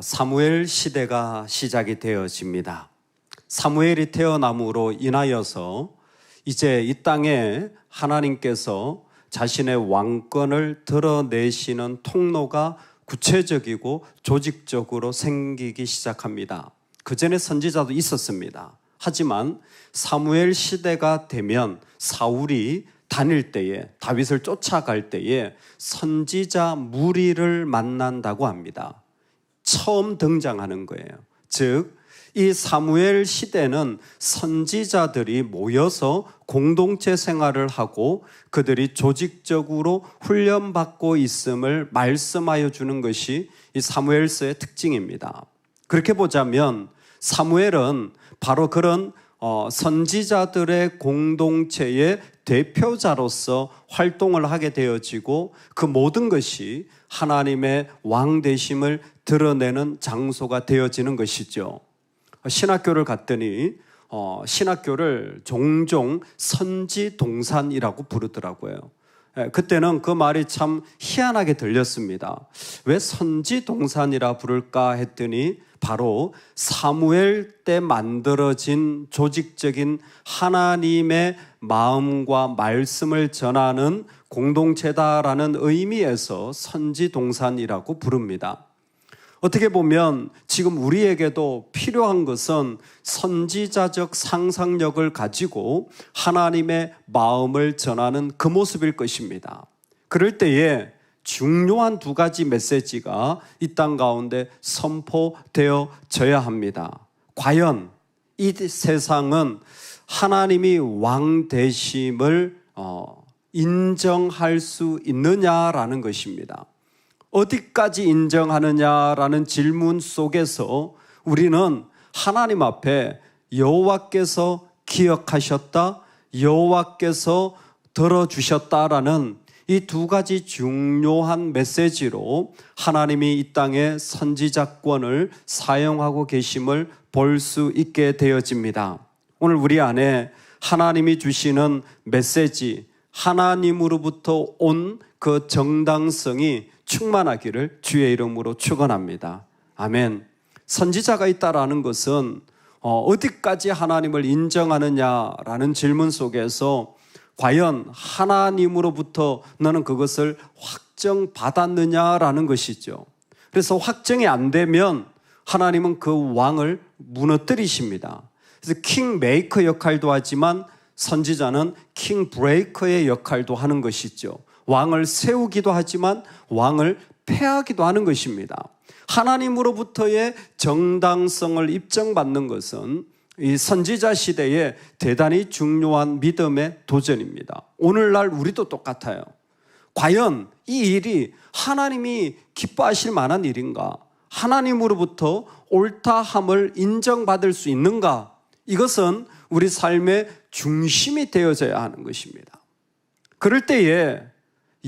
사무엘 시대가 시작이 되어집니다. 사무엘이 태어남으로 인하여서 이제 이 땅에 하나님께서 자신의 왕권을 드러내시는 통로가 구체적이고 조직적으로 생기기 시작합니다. 그 전에 선지자도 있었습니다. 하지만 사무엘 시대가 되면 사울이 다닐 때에, 다윗을 쫓아갈 때에 선지자 무리를 만난다고 합니다. 처음 등장하는 거예요. 즉, 이 사무엘 시대는 선지자들이 모여서 공동체 생활을 하고 그들이 조직적으로 훈련받고 있음을 말씀하여 주는 것이 이 사무엘서의 특징입니다. 그렇게 보자면 사무엘은 바로 그런 선지자들의 공동체의 대표자로서 활동을 하게 되어지고 그 모든 것이 하나님의 왕 되심을 드러내는 장소가 되어지는 것이죠. 신학교를 갔더니 신학교를 종종 선지동산이라고 부르더라고요. 그때는 그 말이 참 희한하게 들렸습니다. 왜 선지동산이라 부를까 했더니 바로 사무엘 때 만들어진 조직적인 하나님의 마음과 말씀을 전하는 공동체다라는 의미에서 선지동산이라고 부릅니다. 어떻게 보면 지금 우리에게도 필요한 것은 선지자적 상상력을 가지고 하나님의 마음을 전하는 그 모습일 것입니다. 그럴 때에 중요한 두 가지 메시지가 이 땅 가운데 선포되어져야 합니다. 과연 이 세상은 하나님이 왕 되심을 인정할 수 있느냐라는 것입니다. 어디까지 인정하느냐라는 질문 속에서 우리는 하나님 앞에 여호와께서 기억하셨다, 여호와께서 들어주셨다라는 이 두 가지 중요한 메시지로 하나님이 이 땅에 선지자권을 사용하고 계심을 볼 수 있게 되어집니다. 오늘 우리 안에 하나님이 주시는 메시지, 하나님으로부터 온 그 정당성이 충만하기를 주의 이름으로 축원합니다. 아멘. 선지자가 있다라는 것은 어디까지 하나님을 인정하느냐라는 질문 속에서 과연 하나님으로부터 너는 그것을 확정받았느냐라는 것이죠. 그래서 확정이 안 되면 하나님은 그 왕을 무너뜨리십니다. 그래서 킹메이커 역할도 하지만 선지자는 킹브레이커의 역할도 하는 것이죠. 왕을 세우기도 하지만 왕을 폐하기도 하는 것입니다. 하나님으로부터의 정당성을 입증받는 것은 이 선지자 시대에 대단히 중요한 믿음의 도전입니다. 오늘날 우리도 똑같아요. 과연 이 일이 하나님이 기뻐하실 만한 일인가? 하나님으로부터 옳다함을 인정받을 수 있는가? 이것은 우리 삶의 중심이 되어져야 하는 것입니다. 그럴 때에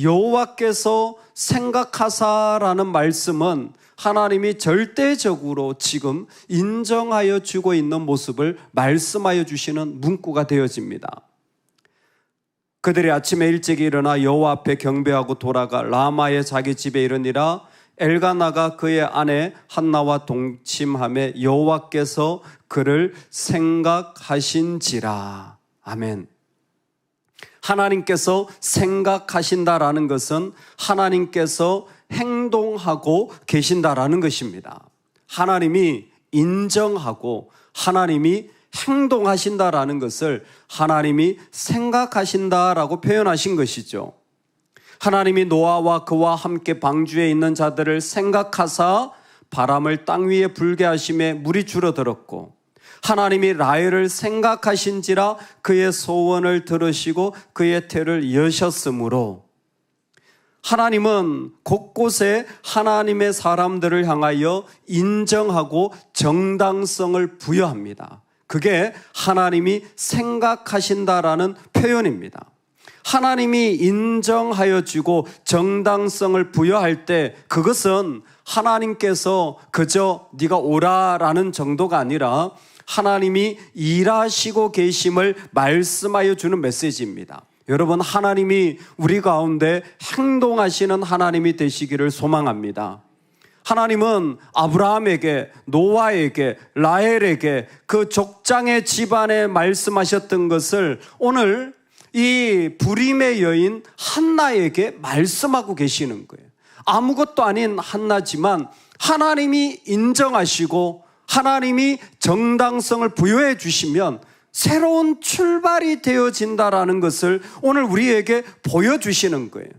여호와께서 생각하사라는 말씀은 하나님이 절대적으로 지금 인정하여 주고 있는 모습을 말씀하여 주시는 문구가 되어집니다. 그들이 아침에 일찍 일어나 여호와 앞에 경배하고 돌아가 라마의 자기 집에 이르니라. 엘가나가 그의 아내 한나와 동침하며 여호와께서 그를 생각하신지라. 아멘. 하나님께서 생각하신다라는 것은 하나님께서 행동하고 계신다라는 것입니다. 하나님이 인정하고 하나님이 행동하신다라는 것을 하나님이 생각하신다라고 표현하신 것이죠. 하나님이 노아와 그와 함께 방주에 있는 자들을 생각하사 바람을 땅 위에 불게 하심에 물이 줄어들었고 하나님이 라헬을 생각하신지라 그의 소원을 들으시고 그의 태를 여셨으므로 하나님은 곳곳에 하나님의 사람들을 향하여 인정하고 정당성을 부여합니다. 그게 하나님이 생각하신다라는 표현입니다. 하나님이 인정하여 주고 정당성을 부여할 때 그것은 하나님께서 그저 네가 오라라는 정도가 아니라 하나님이 일하시고 계심을 말씀하여 주는 메시지입니다. 여러분, 하나님이 우리 가운데 행동하시는 하나님이 되시기를 소망합니다. 하나님은 아브라함에게, 노아에게, 라헬에게 그 족장의 집안에 말씀하셨던 것을 오늘 이 불임의 여인 한나에게 말씀하고 계시는 거예요. 아무것도 아닌 한나지만 하나님이 인정하시고 하나님이 정당성을 부여해 주시면 새로운 출발이 되어진다라는 것을 오늘 우리에게 보여주시는 거예요.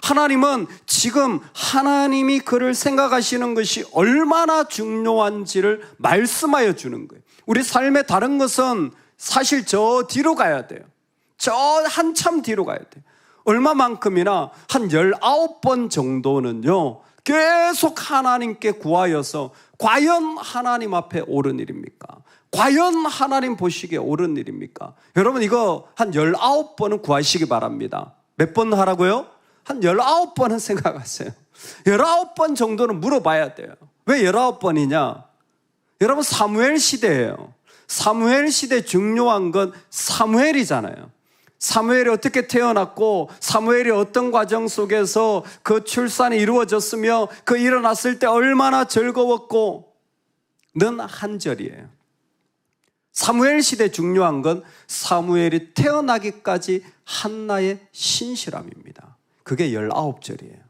하나님은 지금 하나님이 그를 생각하시는 것이 얼마나 중요한지를 말씀하여 주는 거예요. 우리 삶의 다른 것은 사실 저 뒤로 가야 돼요. 저 한참 뒤로 가야 돼요. 얼마만큼이나 한 19번 정도는요, 계속 하나님께 구하여서 과연 하나님 앞에 옳은 일입니까? 과연 하나님 보시기에 옳은 일입니까? 여러분 이거 한 19번은 구하시기 바랍니다. 몇 번 하라고요? 한 19번은 생각하세요. 19번 정도는 물어봐야 돼요. 왜 19번이냐? 여러분 사무엘 시대예요. 사무엘 시대 중요한 건 사무엘이잖아요. 사무엘이 어떻게 태어났고 사무엘이 어떤 과정 속에서 그 출산이 이루어졌으며 그 일어났을 때 얼마나 즐거웠고 는 한 절이에요. 사무엘 시대 중요한 건 사무엘이 태어나기까지 한나의 신실함입니다. 그게 19절이에요.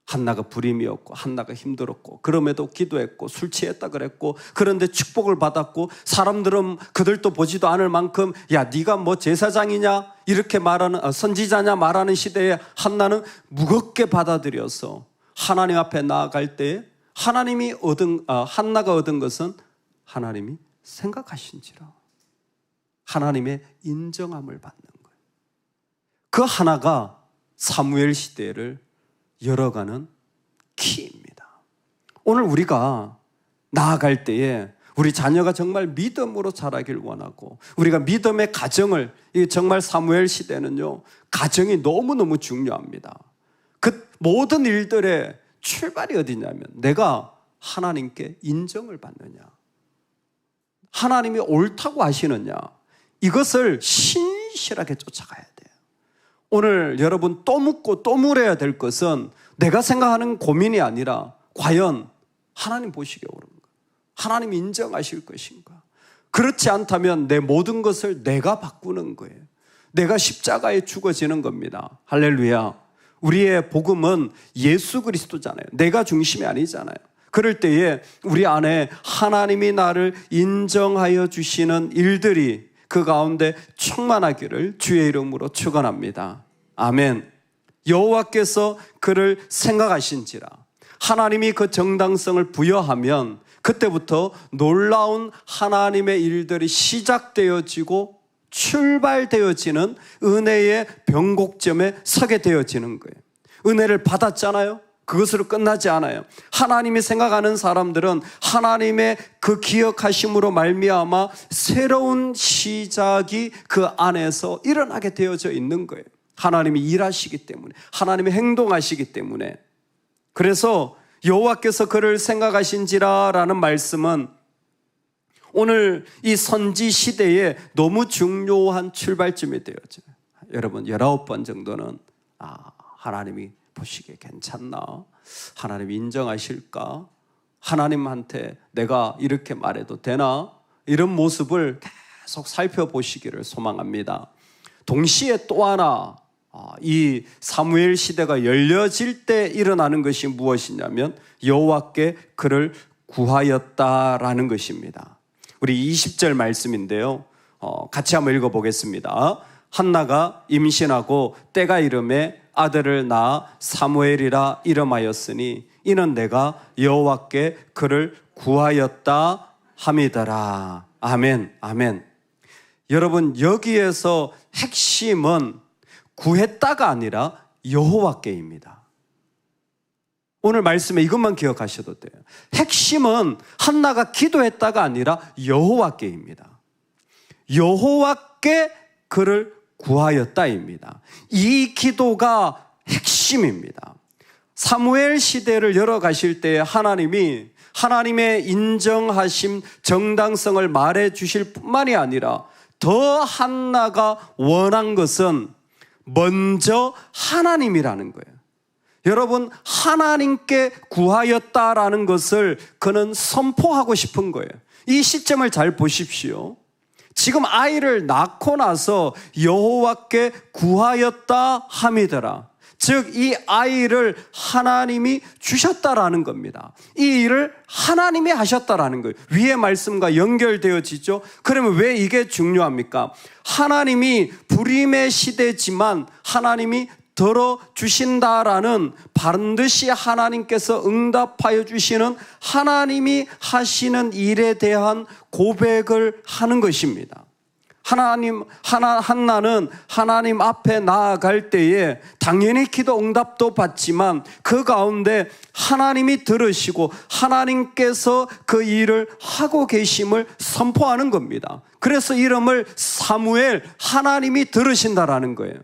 한나가 불임이었고 한나가 힘들었고 그럼에도 기도했고 술 취했다 그랬고 그런데 축복을 받았고 사람들은 그들도 보지도 않을 만큼 야 네가 뭐 제사장이냐 이렇게 말하는 선지자냐 말하는 시대에 한나는 무겁게 받아들여서 하나님 앞에 나아갈 때에 한나가 얻은 것은 하나님이 생각하신지라 하나님의 인정함을 받는 거예요. 그 하나가 사무엘 시대를 열어가는 키입니다. 오늘 우리가 나아갈 때에 우리 자녀가 정말 믿음으로 자라길 원하고 우리가 믿음의 가정을 정말 사무엘 시대는요 가정이 너무너무 중요합니다. 그 모든 일들의 출발이 어디냐면 내가 하나님께 인정을 받느냐 하나님이 옳다고 하시느냐 이것을 신실하게 쫓아가야 돼요. 오늘 여러분 또 묻고 또 물어야 될 것은 내가 생각하는 고민이 아니라 과연 하나님 보시기에 옳은가? 하나님 인정하실 것인가? 그렇지 않다면 내 모든 것을 내가 바꾸는 거예요. 내가 십자가에 죽어지는 겁니다. 할렐루야. 우리의 복음은 예수 그리스도잖아요. 내가 중심이 아니잖아요. 그럴 때에 우리 안에 하나님이 나를 인정하여 주시는 일들이 그 가운데 충만하기를 주의 이름으로 축원합니다. 아멘. 여호와께서 그를 생각하신지라 하나님이 그 정당성을 부여하면 그때부터 놀라운 하나님의 일들이 시작되어지고 출발되어지는 은혜의 변곡점에 서게 되어지는 거예요. 은혜를 받았잖아요. 그것으로 끝나지 않아요. 하나님이 생각하는 사람들은 하나님의 그 기억하심으로 말미암아 새로운 시작이 그 안에서 일어나게 되어져 있는 거예요. 하나님이 일하시기 때문에 하나님이 행동하시기 때문에 그래서 여호와께서 그를 생각하신지라라는 말씀은 오늘 이 선지 시대에 너무 중요한 출발점이 되어져요. 여러분 19번 정도는 하나님이 보시기에 괜찮나? 하나님이 인정하실까? 하나님한테 내가 이렇게 말해도 되나? 이런 모습을 계속 살펴보시기를 소망합니다. 동시에 또 하나 이 사무엘 시대가 열려질 때 일어나는 것이 무엇이냐면 여호와께 그를 구하였다라는 것입니다. 우리 20절 말씀인데요. 같이 한번 읽어보겠습니다. 한나가 임신하고 때가 이름에 아들을 낳아 사무엘이라 이름하였으니 이는 내가 여호와께 그를 구하였다 함이더라. 아멘, 아멘. 여러분 여기에서 핵심은 구했다가 아니라 여호와께입니다. 오늘 말씀에 이것만 기억하셔도 돼요. 핵심은 한나가 기도했다가 아니라 여호와께입니다. 여호와께 그를 구하였다입니다. 이 기도가 핵심입니다. 사무엘 시대를 열어가실 때 하나님이 하나님의 인정하심 정당성을 말해 주실 뿐만이 아니라 더 한나가 원한 것은 먼저 하나님이라는 거예요. 여러분, 하나님께 구하였다라는 것을 그는 선포하고 싶은 거예요. 이 시점을 잘 보십시오. 지금 아이를 낳고 나서 여호와께 구하였다 함이더라. 즉 이 아이를 하나님이 주셨다라는 겁니다. 이 일을 하나님이 하셨다라는 거예요. 위의 말씀과 연결되어지죠. 그러면 왜 이게 중요합니까? 하나님이 불임의 시대지만 하나님이 들어주신다라는, 반드시 하나님께서 응답하여 주시는, 하나님이 하시는 일에 대한 고백을 하는 것입니다. 한나는 하나님 앞에 나아갈 때에 당연히 기도 응답도 받지만 그 가운데 하나님이 들으시고 하나님께서 그 일을 하고 계심을 선포하는 겁니다. 그래서 이름을 사무엘, 하나님이 들으신다라는 거예요.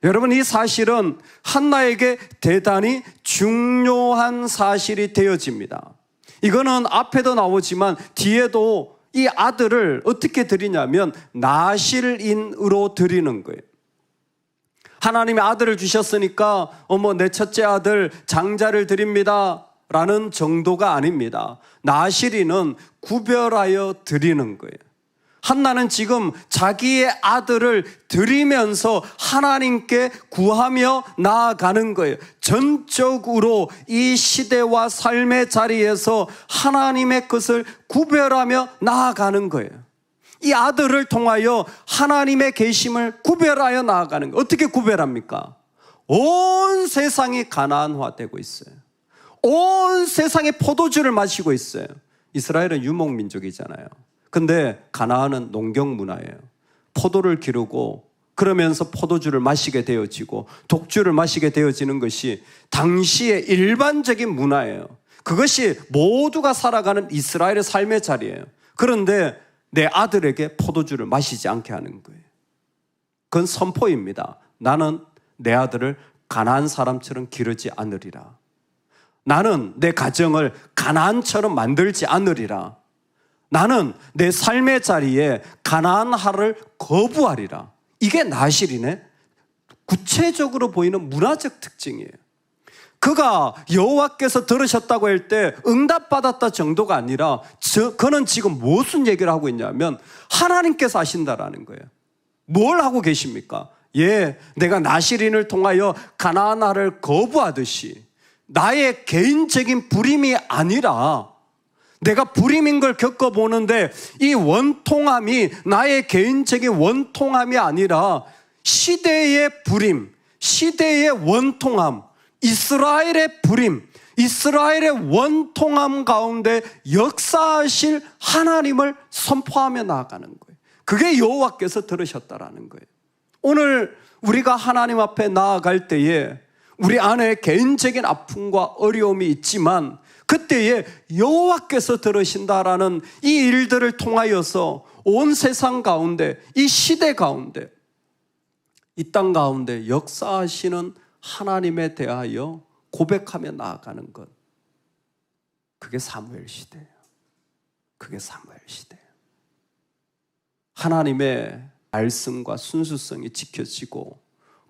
여러분, 이 사실은 한나에게 대단히 중요한 사실이 되어집니다. 이거는 앞에도 나오지만 뒤에도 이 아들을 어떻게 드리냐면 나실인으로 드리는 거예요. 하나님이 아들을 주셨으니까 내 첫째 아들 장자를 드립니다 라는 정도가 아닙니다. 나실인은 구별하여 드리는 거예요. 한나는 지금 자기의 아들을 드리면서 하나님께 구하며 나아가는 거예요. 전적으로 이 시대와 삶의 자리에서 하나님의 것을 구별하며 나아가는 거예요. 이 아들을 통하여 하나님의 계심을 구별하여 나아가는 거예요. 어떻게 구별합니까? 온 세상이 가나안화되고 있어요. 온 세상에 포도주를 마시고 있어요. 이스라엘은 유목민족이잖아요. 근데 가나안은 농경 문화예요. 포도를 기르고 그러면서 포도주를 마시게 되어지고 독주를 마시게 되어지는 것이 당시의 일반적인 문화예요. 그것이 모두가 살아가는 이스라엘의 삶의 자리예요. 그런데 내 아들에게 포도주를 마시지 않게 하는 거예요. 그건 선포입니다. 나는 내 아들을 가나안 사람처럼 기르지 않으리라. 나는 내 가정을 가나안처럼 만들지 않으리라. 나는 내 삶의 자리에 가나안화를 거부하리라. 이게 나실인의 구체적으로 보이는 문화적 특징이에요. 그가 여호와께서 들으셨다고 할 때 응답받았다 정도가 아니라 그는 지금 무슨 얘기를 하고 있냐면 하나님께서 하신다라는 거예요. 뭘 하고 계십니까? 내가 나실인을 통하여 가나안화를 거부하듯이 나의 개인적인 불임이 아니라 내가 불임인 걸 겪어보는데 이 원통함이 나의 개인적인 원통함이 아니라 시대의 불임, 시대의 원통함, 이스라엘의 불임, 이스라엘의 원통함 가운데 역사하실 하나님을 선포하며 나아가는 거예요. 그게 여호와께서 들으셨다라는 거예요. 오늘 우리가 하나님 앞에 나아갈 때에 우리 안에 개인적인 아픔과 어려움이 있지만 그때에 여호와께서 들으신다라는 이 일들을 통하여서 온 세상 가운데, 이 시대 가운데, 이 땅 가운데 역사하시는 하나님에 대하여 고백하며 나아가는 것, 그게 사무엘 시대예요. 그게 사무엘 시대예요. 하나님의 말씀과 순수성이 지켜지고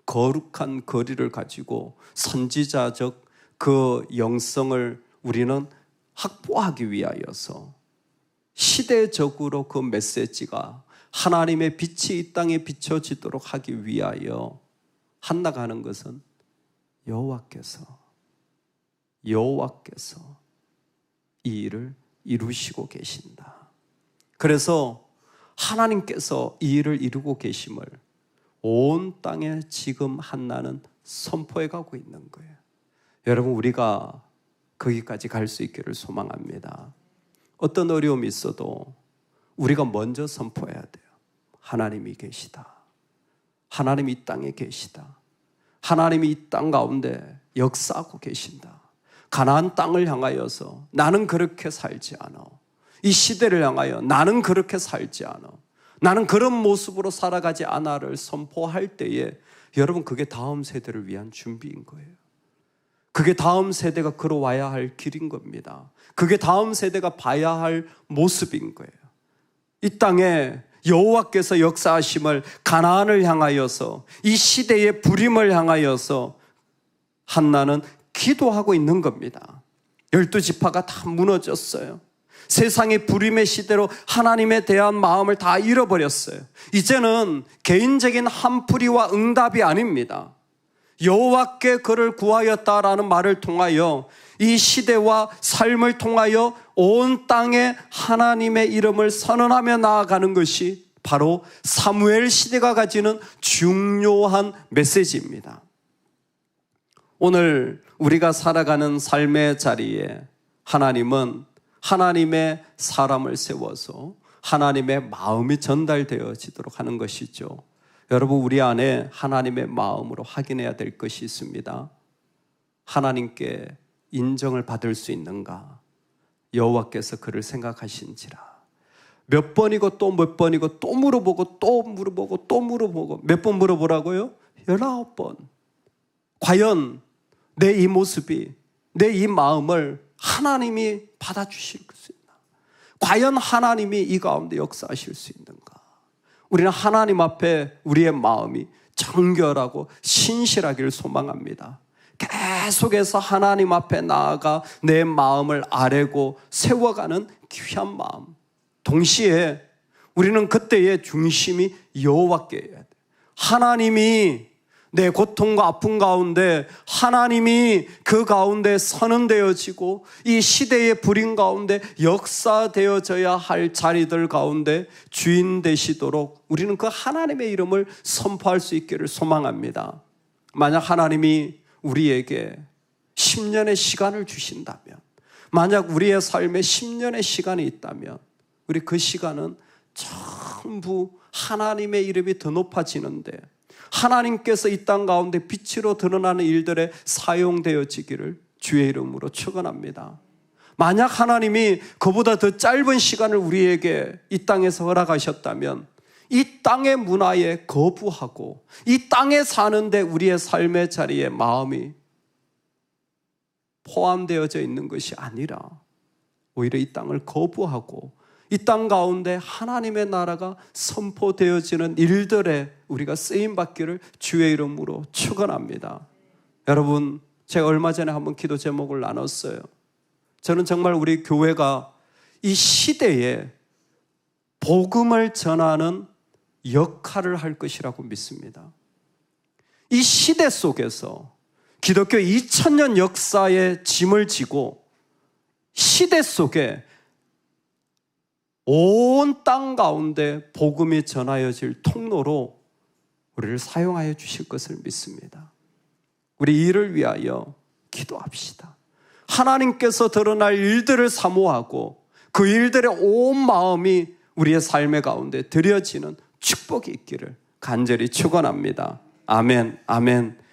거룩한 거리를 가지고 선지자적 그 영성을 우리는 확보하기 위하여서 시대적으로 그 메시지가 하나님의 빛이 이 땅에 비춰지도록 하기 위하여 한나가 하는 것은 여호와께서 이 일을 이루시고 계신다. 그래서 하나님께서 이 일을 이루고 계심을 온 땅에 지금 한나는 선포해 가고 있는 거예요. 여러분, 우리가 거기까지 갈 수 있기를 소망합니다. 어떤 어려움이 있어도 우리가 먼저 선포해야 돼요. 하나님이 계시다. 하나님이 이 땅에 계시다. 하나님이 이 땅 가운데 역사하고 계신다. 가나안 땅을 향하여서 나는 그렇게 살지 않아. 이 시대를 향하여 나는 그렇게 살지 않아. 나는 그런 모습으로 살아가지 않아를 선포할 때에 여러분, 그게 다음 세대를 위한 준비인 거예요. 그게 다음 세대가 걸어와야 할 길인 겁니다. 그게 다음 세대가 봐야 할 모습인 거예요. 이 땅에 여호와께서 역사하심을 가나안을 향하여서 이 시대의 불임을 향하여서 한나는 기도하고 있는 겁니다. 12지파가 다 무너졌어요. 세상의 불임의 시대로 하나님에 대한 마음을 다 잃어버렸어요. 이제는 개인적인 한풀이와 응답이 아닙니다. 여호와께 그를 구하였다라는 말을 통하여 이 시대와 삶을 통하여 온 땅에 하나님의 이름을 선언하며 나아가는 것이 바로 사무엘 시대가 가지는 중요한 메시지입니다. 오늘 우리가 살아가는 삶의 자리에 하나님은 하나님의 사람을 세워서 하나님의 마음이 전달되어지도록 하는 것이죠. 여러분, 우리 안에 하나님의 마음으로 확인해야 될 것이 있습니다. 하나님께 인정을 받을 수 있는가? 여호와께서 그를 생각하신지라. 몇 번이고 또 몇 번이고 또 물어보고 또 물어보고 또 물어보고. 몇 번 물어보라고요? 19번. 과연 내 이 모습이, 내 이 마음을 하나님이 받아주실 수 있나? 과연 하나님이 이 가운데 역사하실 수 있는가? 우리는 하나님 앞에 우리의 마음이 정결하고 신실하기를 소망합니다. 계속해서 하나님 앞에 나아가 내 마음을 아뢰고 세워가는 귀한 마음. 동시에 우리는 그때의 중심이 여호와께여야 돼요. 하나님이 내 고통과 아픔 가운데 하나님이 그 가운데 선언되어지고 이 시대의 불임 가운데 역사되어져야 할 자리들 가운데 주인 되시도록 우리는 그 하나님의 이름을 선포할 수 있기를 소망합니다. 만약 하나님이 우리에게 10년의 시간을 주신다면, 만약 우리의 삶에 10년의 시간이 있다면 우리 그 시간은 전부 하나님의 이름이 더 높아지는데 하나님께서 이 땅 가운데 빛으로 드러나는 일들에 사용되어지기를 주의 이름으로 축원합니다. 만약 하나님이 그보다 더 짧은 시간을 우리에게 이 땅에서 허락하셨다면 이 땅의 문화에 거부하고 이 땅에 사는데 우리의 삶의 자리에 마음이 포함되어져 있는 것이 아니라 오히려 이 땅을 거부하고 이 땅 가운데 하나님의 나라가 선포되어지는 일들에 우리가 쓰임받기를 주의 이름으로 축원합니다. 여러분, 제가 얼마 전에 한번 기도 제목을 나눴어요. 저는 정말 우리 교회가 이 시대에 복음을 전하는 역할을 할 것이라고 믿습니다. 이 시대 속에서 기독교 2000년 역사의 짐을 지고 시대 속에 온 땅 가운데 복음이 전하여질 통로로 우리를 사용하여 주실 것을 믿습니다. 우리 이를 위하여 기도합시다. 하나님께서 드러날 일들을 사모하고 그 일들의 온 마음이 우리의 삶의 가운데 드려지는 축복이 있기를 간절히 축원합니다. 아멘, 아멘.